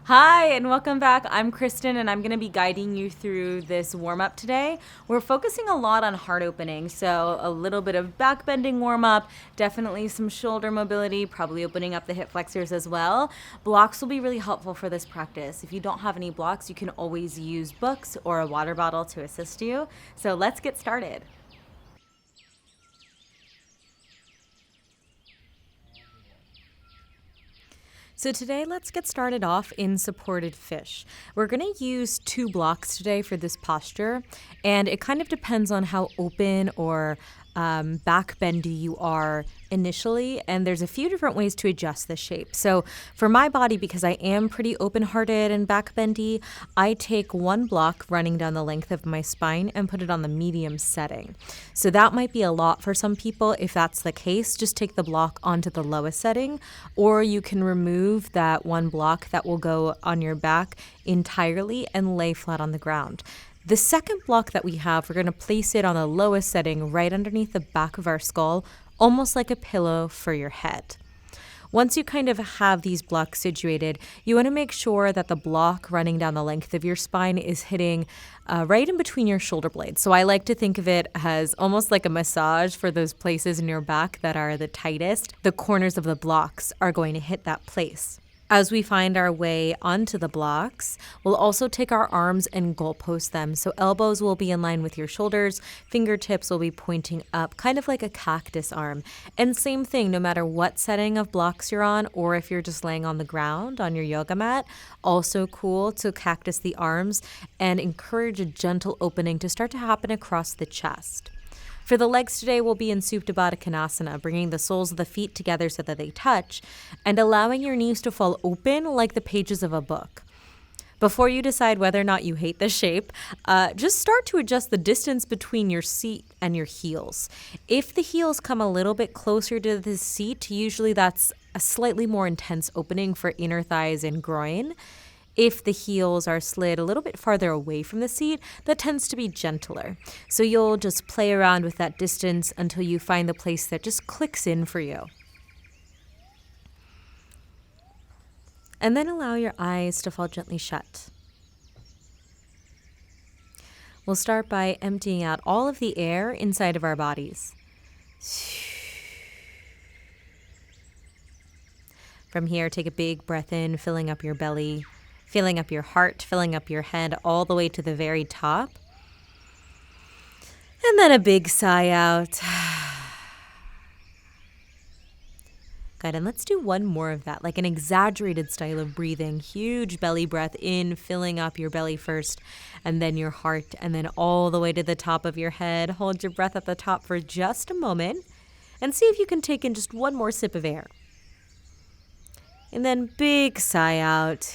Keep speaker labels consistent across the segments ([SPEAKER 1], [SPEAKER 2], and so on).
[SPEAKER 1] Hi, and welcome back. I'm Kristin, and I'm going to be guiding you through this warm-up today. We're focusing a lot on heart opening, so a little bit of back bending warm-up, definitely some shoulder mobility, probably opening up the hip flexors as well. Blocks will be really helpful for this practice. If you don't have any blocks, you can always use books or a water bottle to assist you. So let's get started. So today, let's get started off in supported fish. We're going to use 2 blocks today for this posture, and it kind of depends on how open or back bendy you are initially, and there's a few different ways to adjust the shape. So for my body, because I am pretty open-hearted and back bendy, I take 1 block running down the length of my spine and put it on the medium setting. So that might be a lot for some people. If that's the case, just take the block onto the lowest setting, or you can remove that 1 block that will go on your back entirely and lay flat on the ground. The second block that we have, we're going to place it on the lowest setting right underneath the back of our skull, almost like a pillow for your head. Once you kind of have these blocks situated, you want to make sure that the block running down the length of your spine is hitting right in between your shoulder blades. So I like to think of it as almost like a massage for those places in your back that are the tightest. The corners of the blocks are going to hit that place. As we find our way onto the blocks, we'll also take our arms and goalpost them. So elbows will be in line with your shoulders, fingertips will be pointing up, kind of like a cactus arm. And same thing, no matter what setting of blocks you're on, or if you're just laying on the ground on your yoga mat, also cool to cactus the arms and encourage a gentle opening to start to happen across the chest. For the legs today, we'll be in Supta Baddha Konasana, bringing the soles of the feet together so that they touch, and allowing your knees to fall open like the pages of a book. Before you decide whether or not you hate the shape, just start to adjust the distance between your seat and your heels. If the heels come a little bit closer to the seat, usually that's a slightly more intense opening for inner thighs and groin. If the heels are slid a little bit farther away from the seat, that tends to be gentler. So you'll just play around with that distance until you find the place that just clicks in for you. And then allow your eyes to fall gently shut. We'll start by emptying out all of the air inside of our bodies. From here, take a big breath in, filling up your belly, filling up your heart, filling up your head all the way to the very top. And then a big sigh out. Good, and let's do one more of that, like an exaggerated style of breathing. Huge belly breath in, filling up your belly first, and then your heart, and then all the way to the top of your head. Hold your breath at the top for just a moment, and see if you can take in just one more sip of air. And then big sigh out.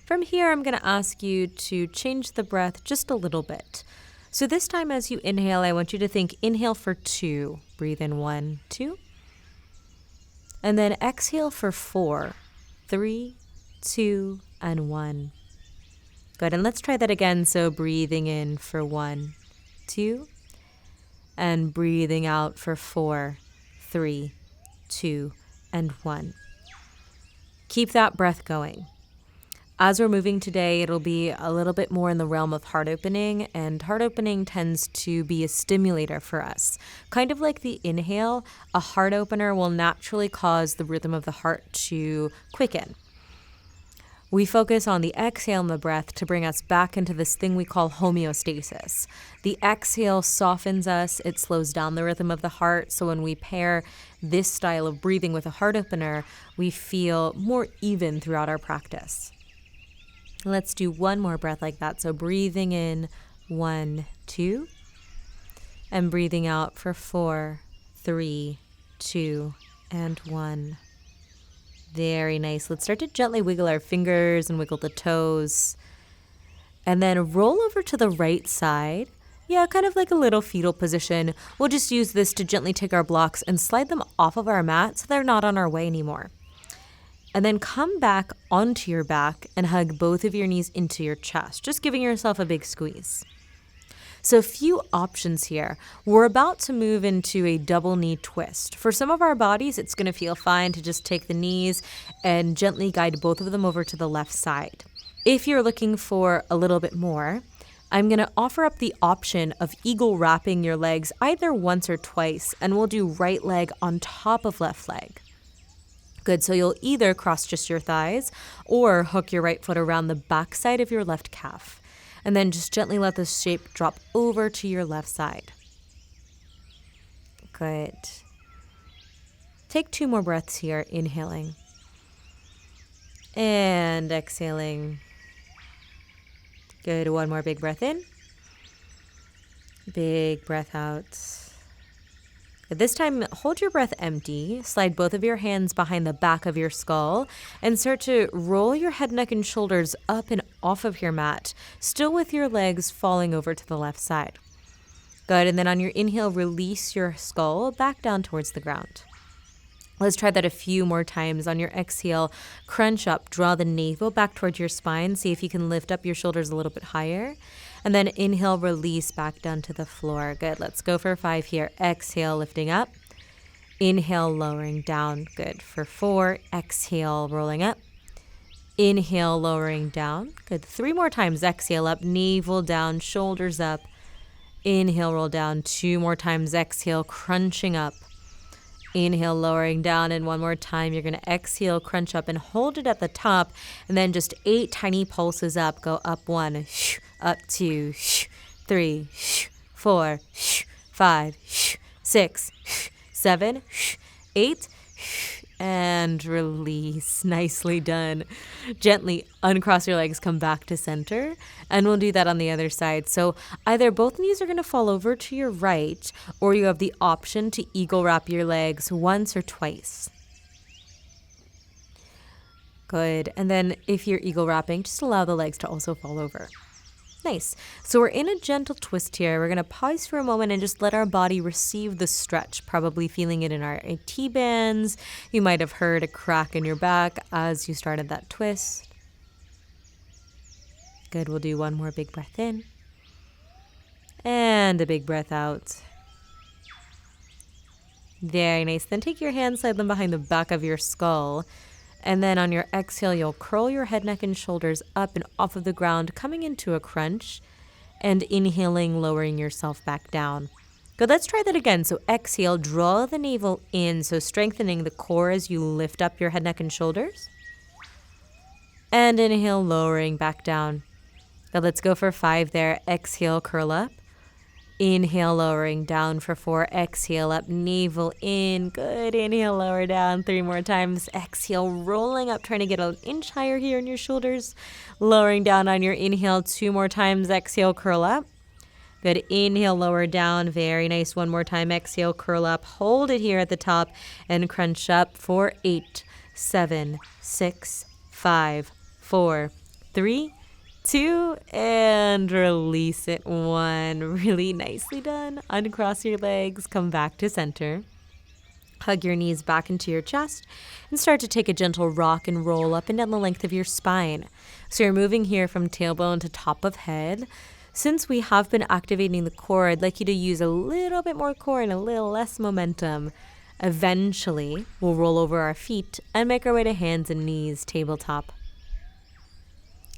[SPEAKER 1] From here, I'm going to ask you to change the breath just a little bit. So this time as you inhale, I want you to think inhale for 2. Breathe in 1, 2. And then exhale for 4, 3, 2, and 1. Good, and let's try that again. So breathing in for 1, 2. And breathing out for 4, 3, 2, and 1. Keep that breath going. As we're moving today, it'll be a little bit more in the realm of heart opening, and heart opening tends to be a stimulator for us. Kind of like the inhale, a heart opener will naturally cause the rhythm of the heart to quicken. We focus on the exhale and the breath to bring us back into this thing we call homeostasis. The exhale softens us, it slows down the rhythm of the heart, so when we pair this style of breathing with a heart opener, we feel more even throughout our practice. Let's do one more breath like that. So breathing in 1, 2, and breathing out for 4, 3, 2, and 1. Very nice. Let's start to gently wiggle our fingers and wiggle the toes. And then roll over to the right side. Yeah, kind of like a little fetal position. We'll just use this to gently take our blocks and slide them off of our mat so they're not on our way anymore. And then come back onto your back and hug both of your knees into your chest, just giving yourself a big squeeze. So a few options here. We're about to move into a double knee twist. For some of our bodies, it's going to feel fine to just take the knees and gently guide both of them over to the left side. If you're looking for a little bit more, I'm going to offer up the option of eagle wrapping your legs either once or twice, and we'll do right leg on top of left leg. Good, so you'll either cross just your thighs or hook your right foot around the back side of your left calf. And then just gently let the shape drop over to your left side. Good. Take 2 more breaths here, inhaling. And exhaling. Good, 1 more big breath in. Big breath out. This time, hold your breath empty, slide both of your hands behind the back of your skull, and start to roll your head, neck, and shoulders up and off of your mat, still with your legs falling over to the left side. Good, and then on your inhale, release your skull back down towards the ground. Let's try that a few more times. On your exhale, crunch up, draw the navel back towards your spine. See if you can lift up your shoulders a little bit higher. And then inhale, release back down to the floor. Good. Let's go for 5 here. Exhale, lifting up. Inhale, lowering down. Good. For 4, exhale, rolling up. Inhale, lowering down. Good. 3 more times. Exhale up, navel down, shoulders up. Inhale, roll down. 2 more times. Exhale, crunching up. Inhale, lowering down, and 1 more time. You're going to exhale, crunch up, and hold it at the top, and then just 8 tiny pulses up. Go up 1, up 2, 3, 4, 5, 6, 7, 8, and release. Nicely done. Gently uncross your legs, come back to center, and we'll do that on the other side. So either both knees are going to fall over to your right, or you have the option to eagle wrap your legs once or twice. Good. And then if you're eagle wrapping, just allow the legs to also fall over. Nice. So we're in a gentle twist here. We're going to pause for a moment and just let our body receive the stretch, probably feeling it in our IT bands. You might have heard a crack in your back as you started that twist. Good. We'll do 1 more big breath in. And a big breath out. Very nice. Then take your hands, slide them behind the back of your skull. And then on your exhale, you'll curl your head, neck, and shoulders up and off of the ground, coming into a crunch, and inhaling, lowering yourself back down. Good, let's try that again. So exhale, draw the navel in, so strengthening the core as you lift up your head, neck, and shoulders. And inhale, lowering back down. Good, let's go for 5 there. Exhale, curl up. Inhale, lowering down for 4. Exhale, up, navel in. Good. Inhale, lower down. 3 more times. Exhale, rolling up, trying to get an inch higher here in your shoulders. Lowering down on your inhale. 2 more times. Exhale, curl up. Good. Inhale, lower down. Very nice. 1 more time. Exhale, curl up. Hold it here at the top and crunch up for 8, 7, 6, 5, 4, 3, 2, and release it. 1. Really nicely done. Uncross your legs, come back to center. Hug your knees back into your chest and start to take a gentle rock and roll up and down the length of your spine. So you're moving here from tailbone to top of head. Since we have been activating the core, I'd like you to use a little bit more core and a little less momentum. Eventually, we'll roll over our feet and make our way to hands and knees, tabletop.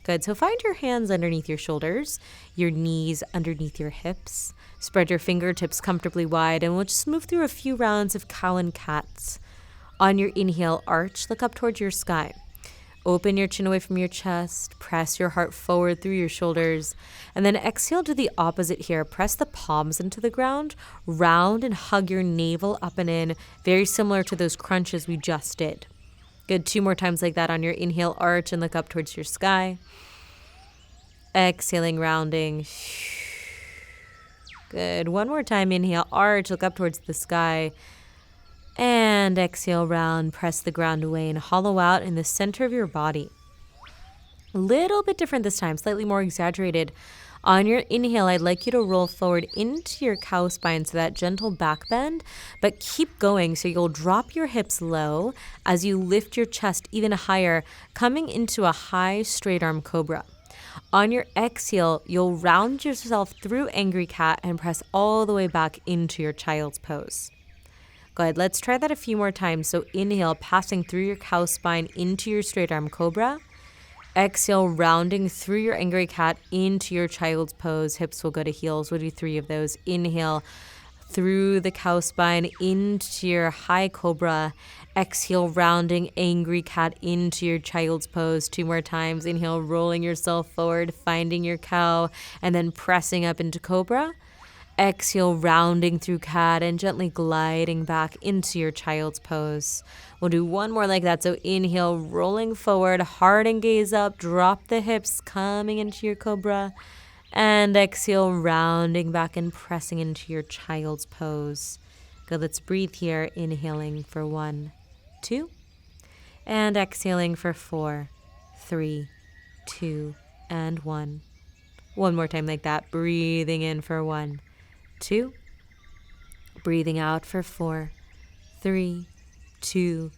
[SPEAKER 1] Good. So find your hands underneath your shoulders, your knees underneath your hips. Spread your fingertips comfortably wide, and we'll just move through a few rounds of cow and cats. On your inhale, arch, look up towards your sky. Open your chin away from your chest, press your heart forward through your shoulders, and then exhale to the opposite here. Press the palms into the ground, round and hug your navel up and in, very similar to those crunches we just did. Good. 2 more times like that. On your inhale, arch and look up towards your sky. Exhaling, rounding. Good. 1 more time. Inhale, arch, look up towards the sky. And exhale, round, press the ground away and hollow out in the center of your body. A little bit different this time, slightly more exaggerated. On your inhale, I'd like you to roll forward into your cow spine, so that gentle back bend, but keep going. So you'll drop your hips low as you lift your chest even higher, coming into a high straight arm cobra. On your exhale, you'll round yourself through angry cat and press all the way back into your child's pose. Good. Let's try that a few more times. So inhale, passing through your cow spine into your straight arm cobra. Exhale, rounding through your angry cat into your child's pose. Hips will go to heels. We'll do 3 of those. Inhale, through the cow spine into your high cobra. Exhale, rounding angry cat into your child's pose. 2 more times. Inhale, rolling yourself forward, finding your cow, and then pressing up into cobra. Exhale, rounding through cat and gently gliding back into your child's pose. We'll do 1 more like that. So inhale, rolling forward, heart and gaze up, drop the hips, coming into your cobra. And exhale, rounding back and pressing into your child's pose. Good, let's breathe here. Inhaling for 1, 2. And exhaling for 4, 3, 2, and 1. 1 more time like that. Breathing in for 1, 2. Breathing out for 4, 3, 2,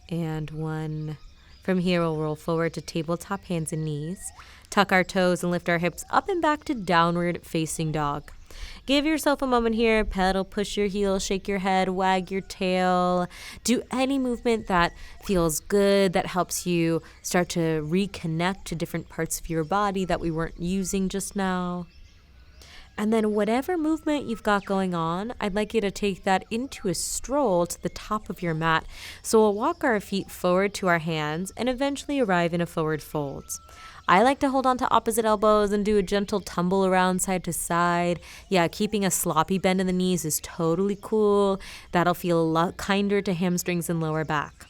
[SPEAKER 1] and 1. From here, we'll roll forward to tabletop, hands and knees. Tuck our toes and lift our hips up and back to downward facing dog. Give yourself a moment here. Pedal, push your heels, shake your head, wag your tail. Do any movement that feels good, that helps you start to reconnect to different parts of your body that we weren't using just now. And then whatever movement you've got going on, I'd like you to take that into a stroll to the top of your mat. So we'll walk our feet forward to our hands and eventually arrive in a forward fold. I like to hold on to opposite elbows and do a gentle tumble around side to side. Yeah, keeping a sloppy bend in the knees is totally cool. That'll feel a lot kinder to hamstrings and lower back.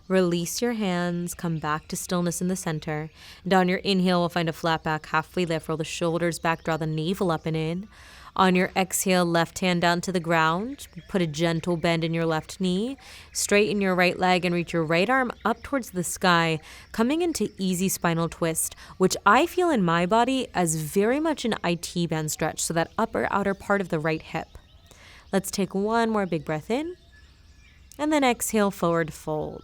[SPEAKER 1] Release your hands, come back to stillness in the center. And on your inhale, we'll find a flat back halfway lift. Roll the shoulders back, draw the navel up and in. On your exhale, left hand down to the ground. Put a gentle bend in your left knee. Straighten your right leg and reach your right arm up towards the sky, coming into easy spinal twist, which I feel in my body as very much an IT band stretch, so that upper outer part of the right hip. Let's take 1 more big breath in. And then exhale, forward fold.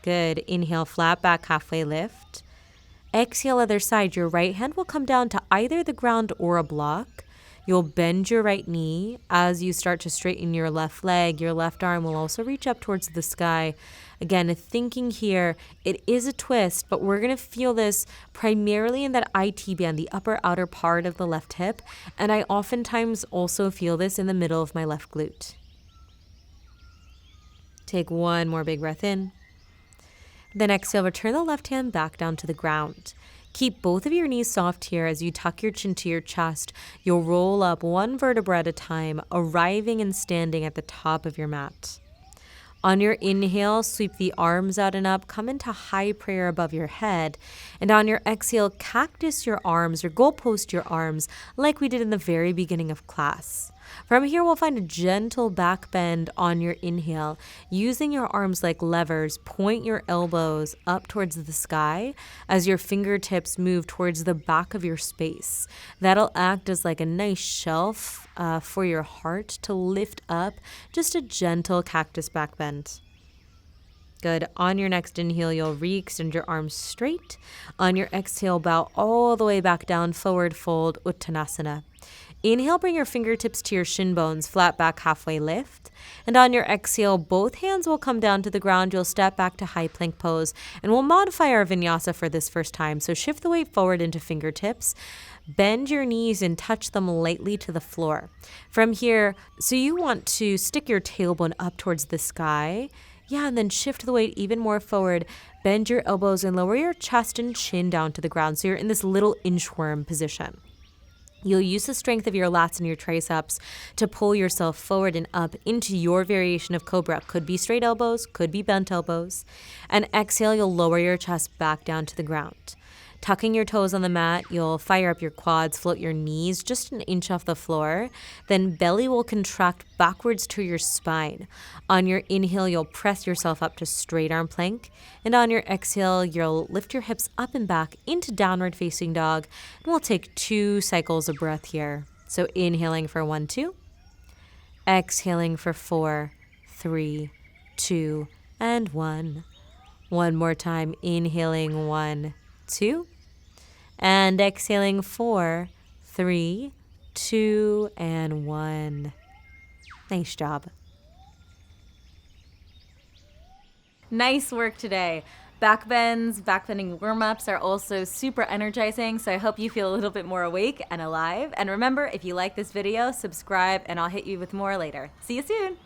[SPEAKER 1] Good. Inhale, flat back, halfway lift. Exhale, other side. Your right hand will come down to either the ground or a block. You'll bend your right knee. As you start to straighten your left leg, your left arm will also reach up towards the sky. Again, thinking here, it is a twist, but we're going to feel this primarily in that IT band, the upper outer part of the left hip. And I oftentimes also feel this in the middle of my left glute. Take 1 more big breath in. Then exhale, return the left hand back down to the ground. Keep both of your knees soft here as you tuck your chin to your chest. You'll roll up 1 vertebra at a time, arriving and standing at the top of your mat. On your inhale, sweep the arms out and up, come into high prayer above your head. And on your exhale, cactus your arms or goalpost your arms like we did in the very beginning of class. From here, we'll find a gentle back bend on your inhale. Using your arms like levers, point your elbows up towards the sky as your fingertips move towards the back of your space. That'll act as like a nice shelf for your heart to lift up, just a gentle cactus back bend. Good. On your next inhale, you'll re-extend your arms straight. On your exhale, bow all the way back down, forward fold, Uttanasana. Inhale, bring your fingertips to your shin bones, flat back, halfway lift. And on your exhale, both hands will come down to the ground. You'll step back to high plank pose. And we'll modify our vinyasa for this first time. So shift the weight forward into fingertips. Bend your knees and touch them lightly to the floor. From here, so you want to stick your tailbone up towards the sky. Yeah, and then shift the weight even more forward. Bend your elbows and lower your chest and chin down to the ground. So you're in this little inchworm position. You'll use the strength of your lats and your triceps to pull yourself forward and up into your variation of cobra. Could be straight elbows, could be bent elbows. And exhale, you'll lower your chest back down to the ground. Tucking your toes on the mat, you'll fire up your quads, float your knees just an inch off the floor. Then belly will contract backwards to your spine. On your inhale, you'll press yourself up to straight arm plank. And on your exhale, you'll lift your hips up and back into downward facing dog. And we'll take 2 cycles of breath here. So inhaling for 1, 2. Exhaling for 4, 3, 2, and 1. One more time, inhaling 1, 2, and exhaling 4, 3, 2, and 1. Nice job. Nice work today. Backbending warm-ups are also super energizing, so I hope you feel a little bit more awake and alive. And remember, if you like this video, subscribe, and I'll hit you with more later. See you soon.